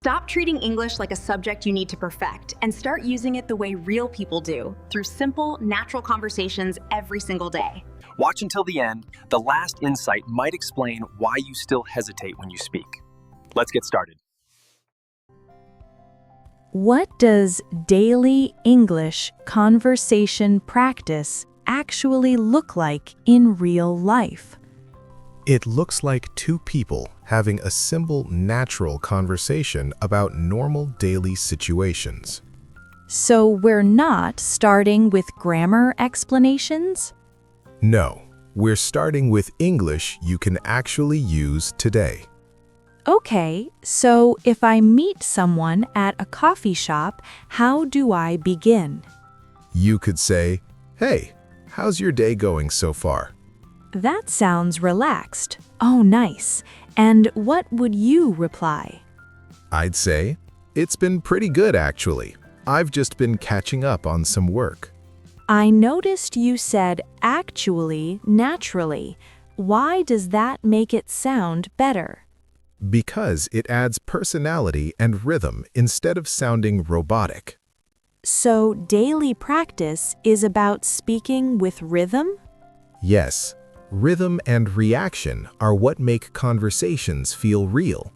Stop treating English like a subject you need to perfect and start using it the way real people do, through simple, natural conversations every single day. Watch until the end. The last insight might explain why you still hesitate when you speak. Let's get started. What does daily English conversation practice actually look like in real life? It looks like two people having a simple, natural conversation about normal daily situations. So we're not starting with grammar explanations? No, we're starting with English you can actually use today. Okay, so if I meet someone at a coffee shop, how do I begin? You could say, "Hey, how's your day going so far?" That sounds relaxed. Oh, nice. And what would you reply? I'd say, "It's been pretty good actually. I've just been catching up on some work." I noticed you said actually, naturally. Why does that make it sound better? Because it adds personality and rhythm instead of sounding robotic. So daily practice is about speaking with rhythm? Yes, rhythm and reaction are what make conversations feel real.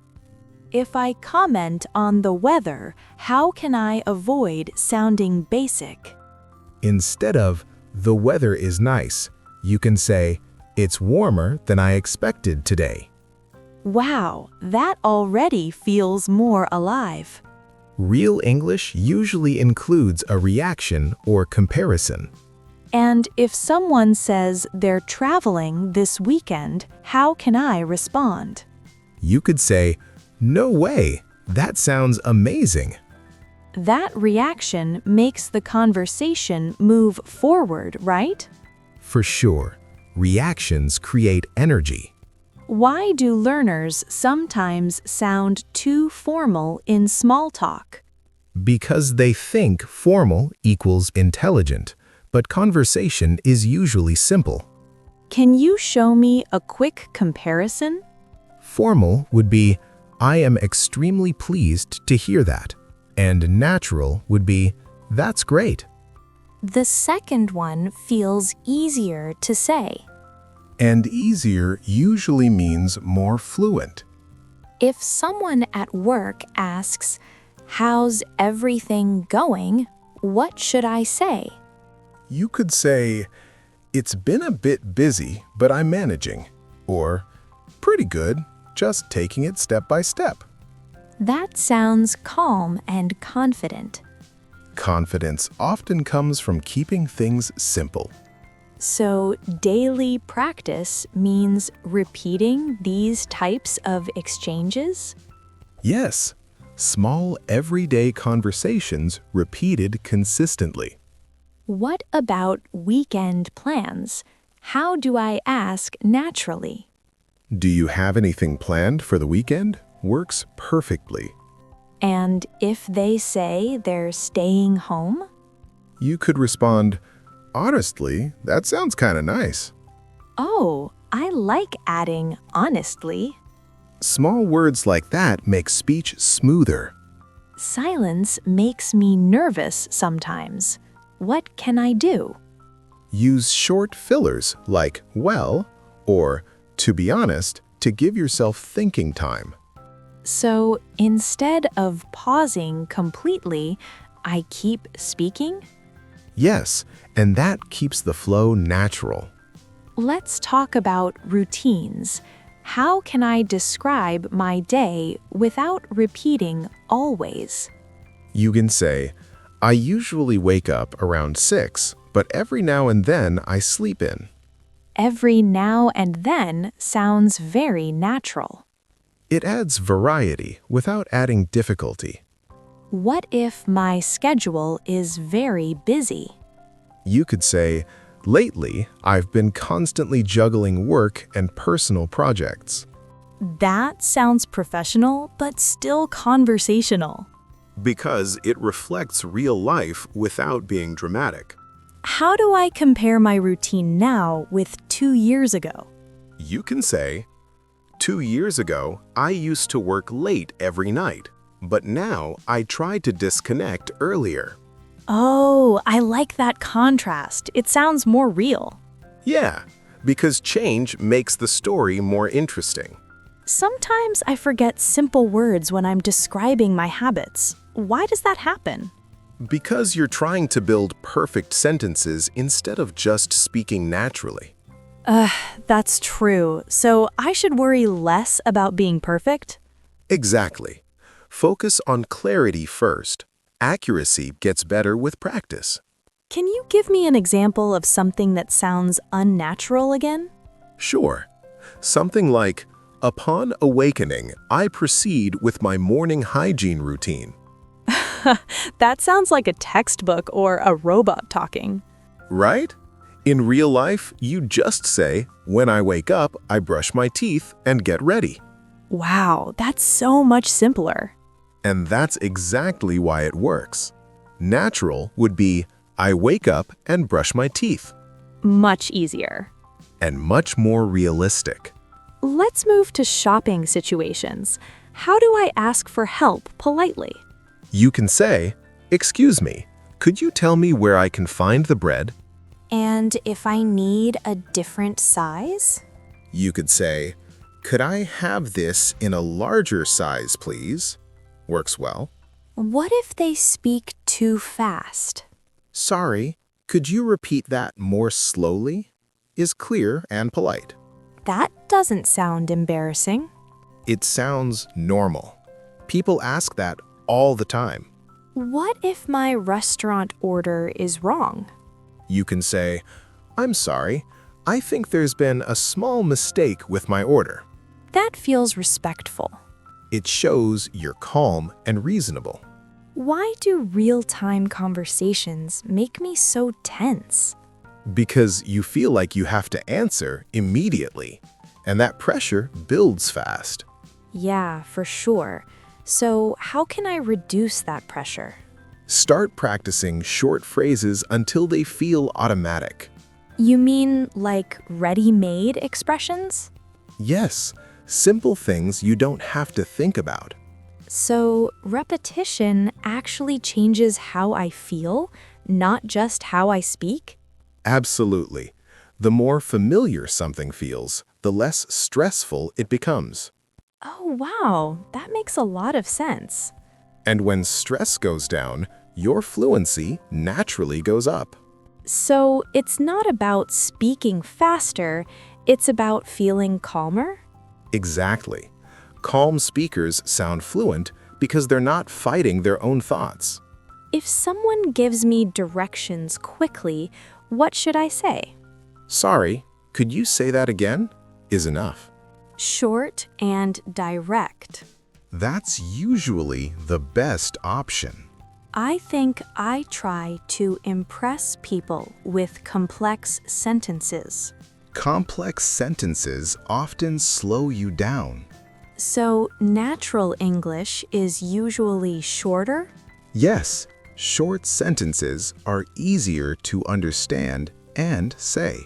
If I comment on the weather, how can I avoid sounding basic? Instead of, "The weather is nice," you can say, "It's warmer than I expected today." Wow, that already feels more alive. Real English usually includes a reaction or comparison. And if someone says they're traveling this weekend, how can I respond? You could say, "No way, that sounds amazing." That reaction makes the conversation move forward, right? For sure, reactions create energy. Why do learners sometimes sound too formal in small talk? Because they think formal equals intelligent, but conversation is usually simple. Can you show me a quick comparison? Formal would be, "I am extremely pleased to hear that." And natural would be, "That's great." The second one feels easier to say. And easier usually means more fluent. If someone at work asks, "How's everything going?" what should I say? You could say, "It's been a bit busy, but I'm managing." Or, "Pretty good, just taking it step by step." That sounds calm and confident. Confidence often comes from keeping things simple. So daily practice means repeating these types of exchanges? Yes, small everyday conversations repeated consistently. What about weekend plans? How do I ask naturally? "Do you have anything planned for the weekend?" works perfectly. And if they say they're staying home? You could respond, "Honestly, that sounds kind of nice." Oh, I like adding honestly. Small words like that make speech smoother. Silence makes me nervous sometimes. What can I do? Use short fillers like "well" or "to be honest" to give yourself thinking time. So instead of pausing completely, I keep speaking? Yes, and that keeps the flow natural. Let's talk about routines. How can I describe my day without repeating always? You can say, "I usually wake up around 6, but every now and then I sleep in." Every now and then sounds very natural. It adds variety without adding difficulty. What if my schedule is very busy? You could say, "Lately, I've been constantly juggling work and personal projects." That sounds professional, but still conversational. Because it reflects real life without being dramatic. How do I compare my routine now with 2 years ago? You can say, 2 years ago, I used to work late every night. but now I try to disconnect earlier. Oh, I like that contrast. It sounds more real. Yeah, because change makes the story more interesting. Sometimes I forget simple words when I'm describing my habits. Why does that happen? Because you're trying to build perfect sentences instead of just speaking naturally. That's true. So I should worry less about being perfect? Exactly. Focus on clarity first. Accuracy gets better with practice. Can you give me an example of something that sounds unnatural again? Sure. Something like, upon awakening, I proceed with my morning hygiene routine. That sounds like a textbook or a robot talking. Right? In real life, you just say, when I wake up, I brush my teeth and get ready. Wow, that's so much simpler. And that's exactly why it works. Natural would be, I wake up and brush my teeth. Much easier. And much more realistic. Let's move to shopping situations. How do I ask for help politely? You can say, excuse me, could you tell me where I can find the bread? And if I need a different size? You could say, could I have this in a larger size, please? Works well. What if they speak too fast? Sorry, could you repeat that more slowly? Is clear and polite. That doesn't sound embarrassing. It sounds normal. People ask that all the time. What if my restaurant order is wrong? You can say, I'm sorry, I think there's been a small mistake with my order. That feels respectful. It shows you're calm and reasonable. Why do real-time conversations make me so tense? Because you feel like you have to answer immediately, and that pressure builds fast. Yeah, for sure. So how can I reduce that pressure? Start practicing short phrases until they feel automatic. You mean like ready-made expressions? Yes, simple things you don't have to think about. So repetition actually changes how I feel, not just how I speak? Absolutely. The more familiar something feels, the less stressful it becomes. Oh, wow, that makes a lot of sense. And when stress goes down, your fluency naturally goes up. So it's not about speaking faster, it's about feeling calmer? Exactly. Calm speakers sound fluent because they're not fighting their own thoughts. If someone gives me directions quickly, what should I say? Sorry, could you say that again? Is enough. Short and direct. That's usually the best option. I think I try to impress people with complex sentences. Complex sentences often slow you down. So natural English is usually shorter? Yes, short sentences are easier to understand and say.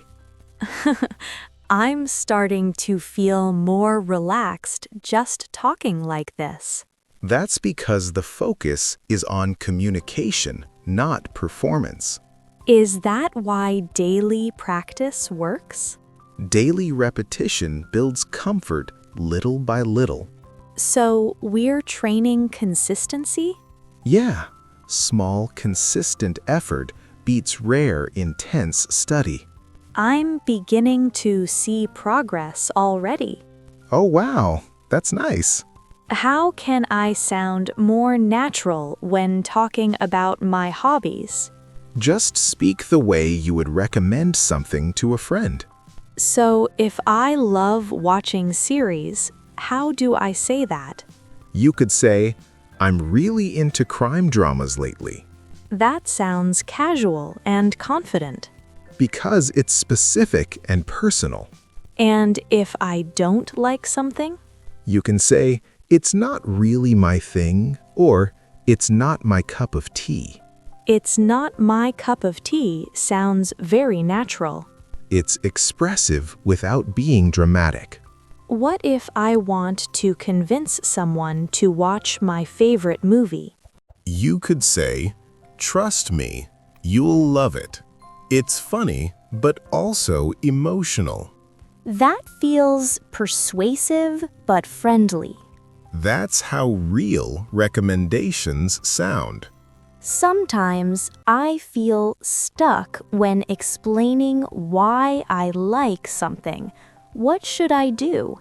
I'm starting to feel more relaxed just talking like this. That's because the focus is on communication, not performance. Is that why daily practice works? Daily repetition builds comfort little by little. So we're training consistency? Yeah, small, consistent effort beats rare, intense study. I'm beginning to see progress already. Oh wow, that's nice. How can I sound more natural when talking about my hobbies? Just speak the way you would recommend something to a friend. So if I love watching series, how do I say that? You could say, I'm really into crime dramas lately. That sounds casual and confident. Because it's specific and personal. And if I don't like something? You can say, it's not really my thing, or it's not my cup of tea. It's not my cup of tea sounds very natural. It's expressive without being dramatic. What if I want to convince someone to watch my favorite movie? You could say, "Trust me, you'll love it. It's funny, but also emotional." That feels persuasive but friendly. That's how real recommendations sound. Sometimes I feel stuck when explaining why I like something. What should I do?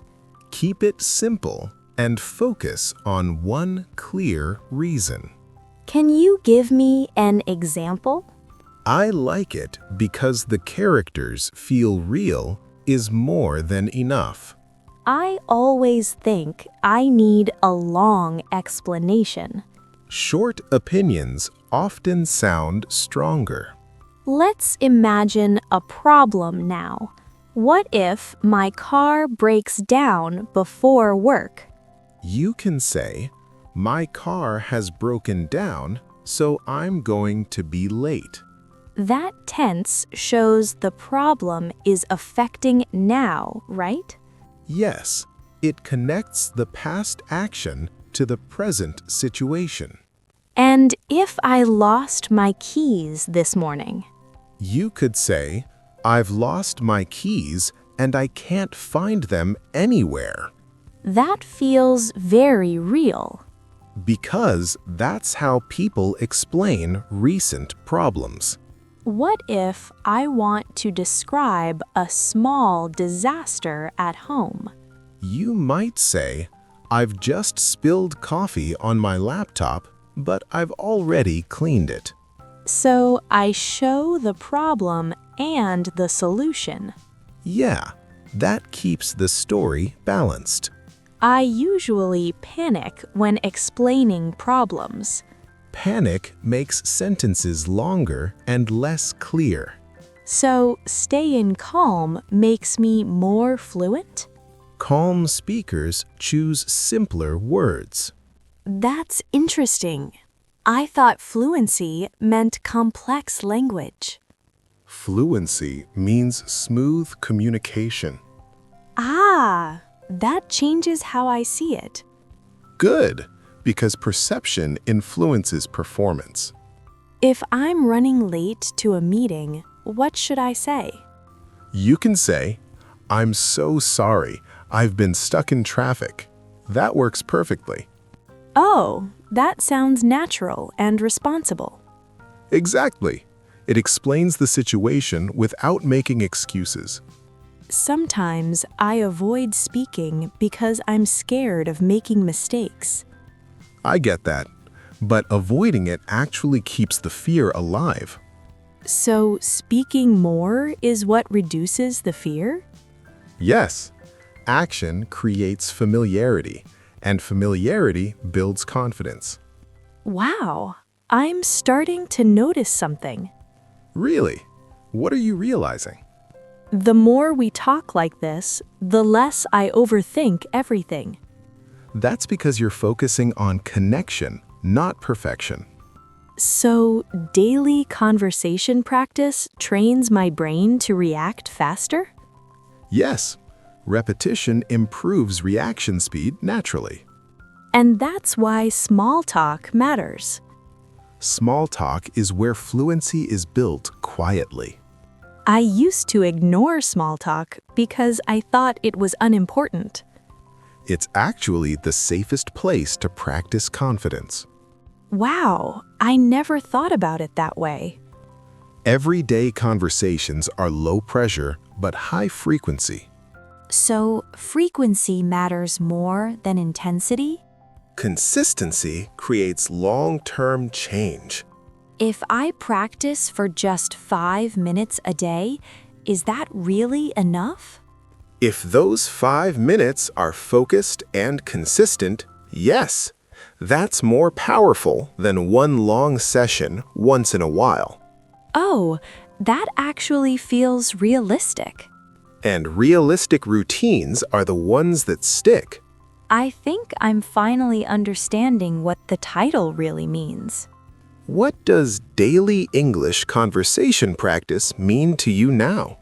Keep it simple and focus on one clear reason. Can you give me an example? "I like it because the characters feel real" is more than enough. I always think I need a long explanation. Short opinions often sound stronger. Let's imagine a problem now. What if my car breaks down before work? You can say, "My car has broken down, so I'm going to be late." That tense shows the problem is affecting now, right? Yes, it connects the past action to the present situation. And if I lost my keys this morning? You could say, "I've lost my keys and I can't find them anywhere." That feels very real. Because that's how people explain recent problems. What if I want to describe a small disaster at home? You might say, "I've just spilled coffee on my laptop, but I've already cleaned it." So I show the problem and the solution. Yeah, that keeps the story balanced. I usually panic when explaining problems. Panic makes sentences longer and less clear. So staying calm makes me more fluent? Calm speakers choose simpler words. That's interesting. I thought fluency meant complex language. Fluency means smooth communication. Ah, that changes how I see it. Good, because perception influences performance. If I'm running late to a meeting, what should I say? You can say, "I'm so sorry, I've been stuck in traffic." That works perfectly. Oh, that sounds natural and responsible. Exactly. It explains the situation without making excuses. Sometimes I avoid speaking because I'm scared of making mistakes. I get that, but avoiding it actually keeps the fear alive. So speaking more is what reduces the fear? Yes, action creates familiarity, and familiarity builds confidence. Wow, I'm starting to notice something. Really? What are you realizing? The more we talk like this, the less I overthink everything. That's because you're focusing on connection, not perfection. So, daily conversation practice trains my brain to react faster? Yes, repetition improves reaction speed naturally. And that's why small talk matters. Small talk is where fluency is built quietly. I used to ignore small talk because I thought it was unimportant. It's actually the safest place to practice confidence. Wow, I never thought about it that way. Everyday conversations are low pressure but high frequency. So, frequency matters more than intensity? Consistency creates long-term change. If I practice for just 5 minutes a day, is that really enough? If those 5 minutes are focused and consistent, yes, that's more powerful than one long session once in a while. Oh, that actually feels realistic. And realistic routines are the ones that stick. I think I'm finally understanding what the title really means. What does daily English conversation practice mean to you now?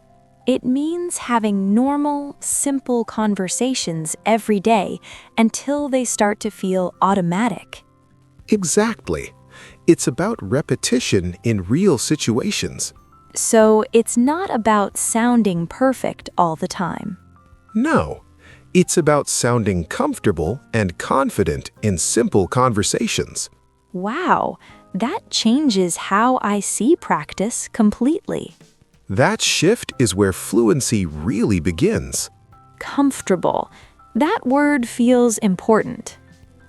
It means having normal, simple conversations every day until they start to feel automatic. Exactly. It's about repetition in real situations. So it's not about sounding perfect all the time. No, it's about sounding comfortable and confident in simple conversations. Wow, that changes how I see practice completely. That shift is where fluency really begins. Comfortable. That word feels important.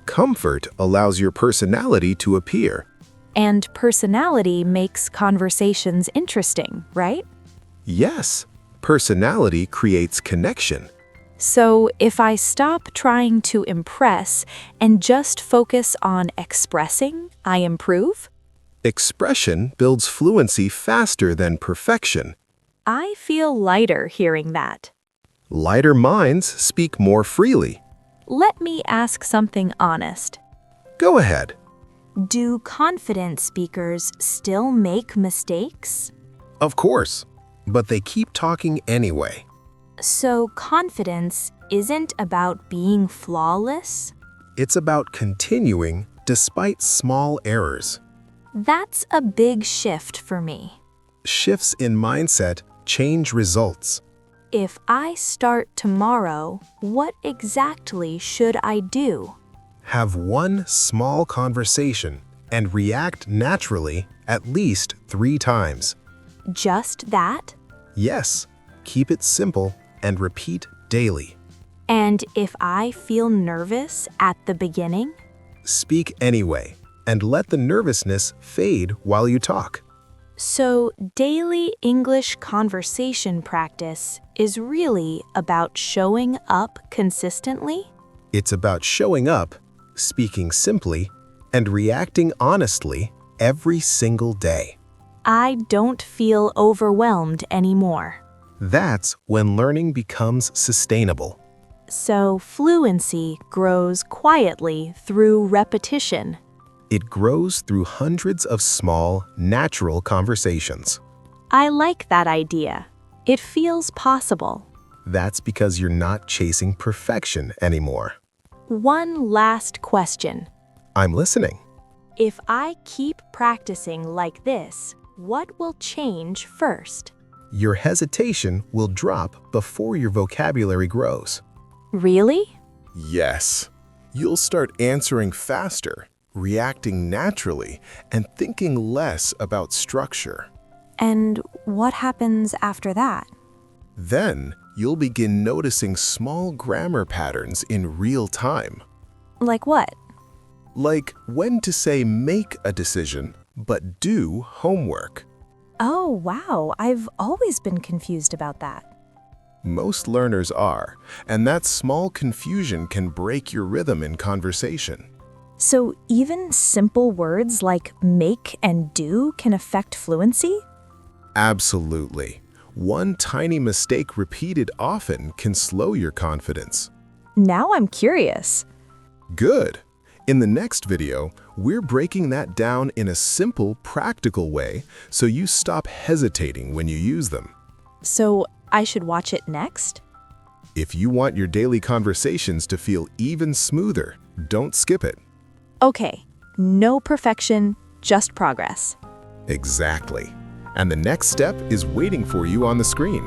Comfort allows your personality to appear. And personality makes conversations interesting, right? Yes, personality creates connection. So if I stop trying to impress and just focus on expressing, I improve? Expression builds fluency faster than perfection. I feel lighter hearing that. Lighter minds speak more freely. Let me ask something honest. Go ahead. Do confident speakers still make mistakes? Of course, but they keep talking anyway. So confidence isn't about being flawless? It's about continuing despite small errors. That's a big shift for me. Shifts in mindset change results. If I start tomorrow, what exactly should I do? Have one small conversation and react naturally at least 3 times. Just that? Yes, keep it simple and repeat daily. And if I feel nervous at the beginning? Speak anyway and let the nervousness fade while you talk. So, daily English conversation practice is really about showing up consistently? It's about showing up, speaking simply, and reacting honestly every single day. I don't feel overwhelmed anymore. That's when learning becomes sustainable. So, fluency grows quietly through repetition. It grows through hundreds of small, natural conversations. I like that idea. It feels possible. That's because you're not chasing perfection anymore. One last question. I'm listening. If I keep practicing like this, what will change first? Your hesitation will drop before your vocabulary grows. Really? Yes. You'll start answering faster, reacting naturally, and thinking less about structure. And what happens after that? Then, you'll begin noticing small grammar patterns in real time. Like what? Like when to say make a decision, but do homework. Oh, wow. I've always been confused about that. Most learners are, and that small confusion can break your rhythm in conversation. So even simple words like make and do can affect fluency? Absolutely. One tiny mistake repeated often can slow your confidence. Now I'm curious. Good. In the next video, we're breaking that down in a simple, practical way so you stop hesitating when you use them. So I should watch it next? If you want your daily conversations to feel even smoother, don't skip it. Okay, no perfection, just progress. Exactly. And the next step is waiting for you on the screen.